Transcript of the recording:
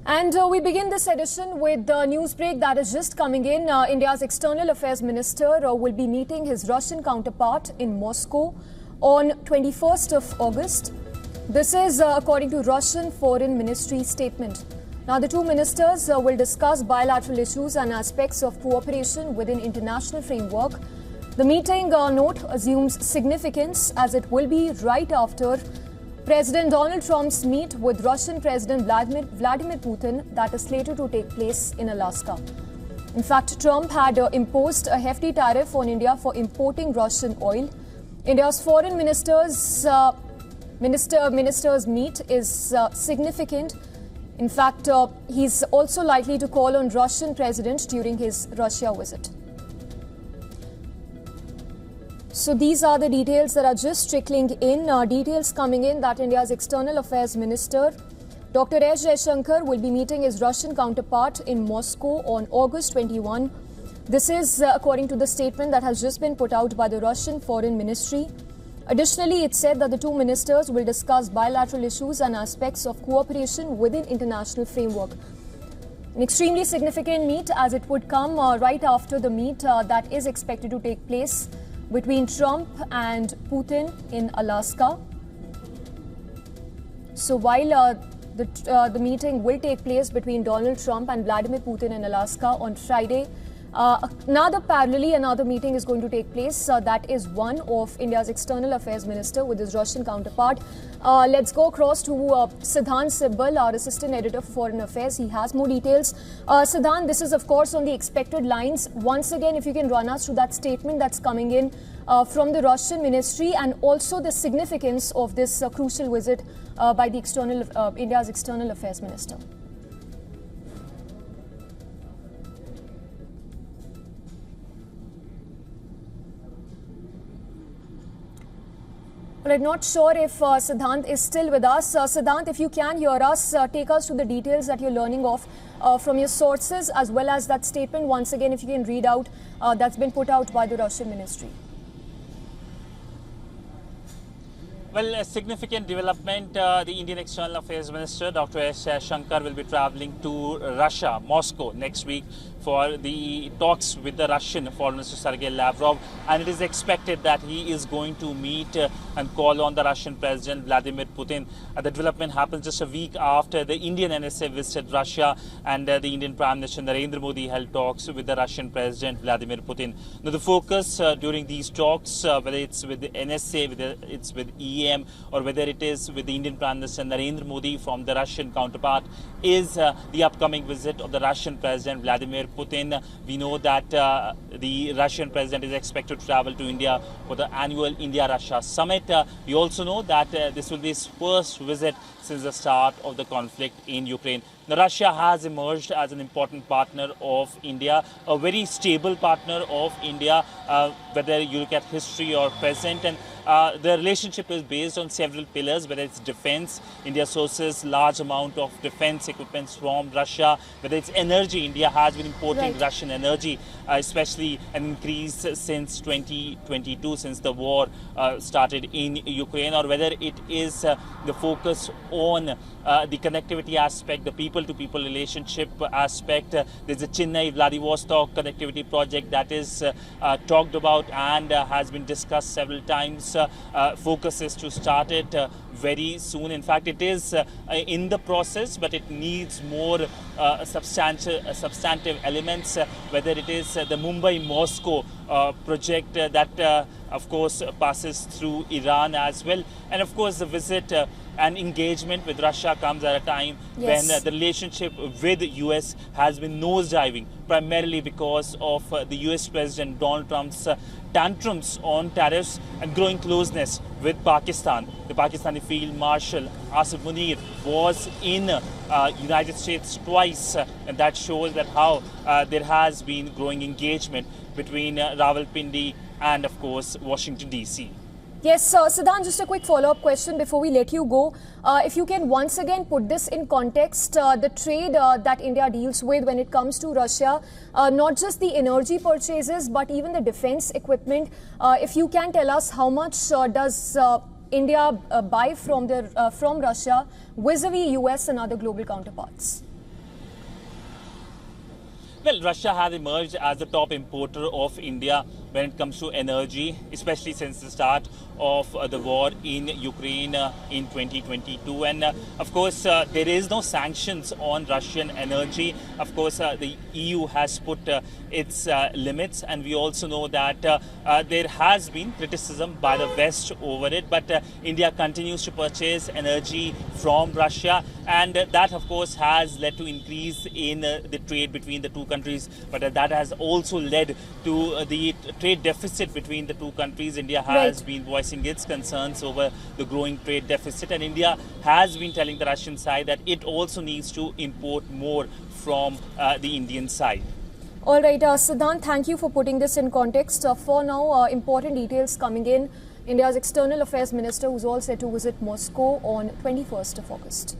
And we begin this edition with the news break that is just coming in. India's External Affairs Minister will be meeting his Russian counterpart in Moscow on 21st of August. This is according to Russian Foreign Ministry statement. Now, the two ministers will discuss bilateral issues and aspects of cooperation within international framework. The meeting note assumes significance as it will be right after President Donald Trump's meet with Russian President Vladimir Putin that is slated to take place in Alaska. In fact, Trump had imposed a hefty tariff on India for importing Russian oil. India's foreign ministers meet is significant. In fact, he's also likely to call on Russian president during his Russia visit. So these are the details that are just trickling in. Details coming in that India's External Affairs Minister, Dr. Jaishankar, will be meeting his Russian counterpart in Moscow on August 21. This is according to the statement that has just been put out by the Russian Foreign Ministry. Additionally, it said that the two ministers will discuss bilateral issues and aspects of cooperation within international framework. An extremely significant meet as it would come right after the meet that is expected to take place between Trump and Putin in Alaska. So while the meeting will take place between Donald Trump and Vladimir Putin in Alaska on Friday, another meeting is going to take place. That is one of India's External Affairs Minister with his Russian counterpart. Let's go across to Siddhant Sibbal, our Assistant Editor for Foreign Affairs. He has more details. Siddhant, this is of course on the expected lines. Once again, if you can run us through that statement that's coming in from the Russian Ministry and also the significance of this crucial visit by the India's External Affairs Minister. Well, I'm not sure if Siddhant is still with us. Siddhant, if you can hear us, take us to the details that you're learning of from your sources, as well as that statement, once again, if you can read out, that's been put out by the Russian Ministry. Well, a significant development. The Indian External Affairs Minister, Dr. Jaishankar, will be travelling to Russia, Moscow, next week for the talks with the Russian Foreign Minister Sergey Lavrov, and it is expected that he is going to meet and call on the Russian President Vladimir Putin. The development happens just a week after the Indian NSA visited Russia and the Indian Prime Minister Narendra Modi held talks with the Russian President Vladimir Putin. Now, the focus during these talks, whether it's with the NSA, whether it's with EM, or whether it is with the Indian Prime Minister Narendra Modi from the Russian counterpart, is the upcoming visit of the Russian President Vladimir Putin. We know that the Russian president is expected to travel to India for the annual India-Russia summit. We also know that this will be his first visit since the start of the conflict in Ukraine. Now, Russia has emerged as an important partner of India, a very stable partner of India, whether you look at history or present. And the relationship is based on several pillars, whether it's defense. India sources large amount of defense equipments from Russia. Whether it's energy, India has been importing Russian energy, especially an increase since 2022, since the war started in Ukraine. Or whether it is the focus on the connectivity aspect, the people-to-people relationship aspect. There's a Chennai-Vladivostok connectivity project that is talked about and has been discussed several times. Focus is to start it very soon. In fact, it is in the process, but it needs more substantive elements, whether it is the Mumbai-Moscow project that, of course, passes through Iran as well. And, of course, the visit and engagement with Russia comes at a time when the relationship with the US has been nosediving, primarily because of the US President Donald Trump's tantrums on tariffs and growing closeness with Pakistan. The Pakistani Field Marshal Asif Munir was in United States twice, and that shows that how there has been growing engagement between Rawalpindi and, of course, Washington, D.C. Yes, Siddhant, just a quick follow-up question before we let you go. If you can once again put this in context, the trade that India deals with when it comes to Russia, not just the energy purchases, but even the defense equipment. If you can tell us how much does India buy from Russia vis-a-vis US and other global counterparts? Well, Russia has emerged as the top importer of India when it comes to energy, especially since the start of the war in Ukraine in 2022. And of course, there is no sanctions on Russian energy. Of course, the EU has put its limits, and we also know that there has been criticism by the West over it. But India continues to purchase energy from Russia, and that, of course, has led to increase in the trade between the two countries. But that has also led to the trade deficit between the two countries. India has been voicing its concerns over the growing trade deficit, and India has been telling the Russian side that it also needs to import more from the Indian side. All right, Siddhant, thank you for putting this in context. For now, important details coming in. India's External Affairs Minister, who's all set to visit Moscow on 21st of August.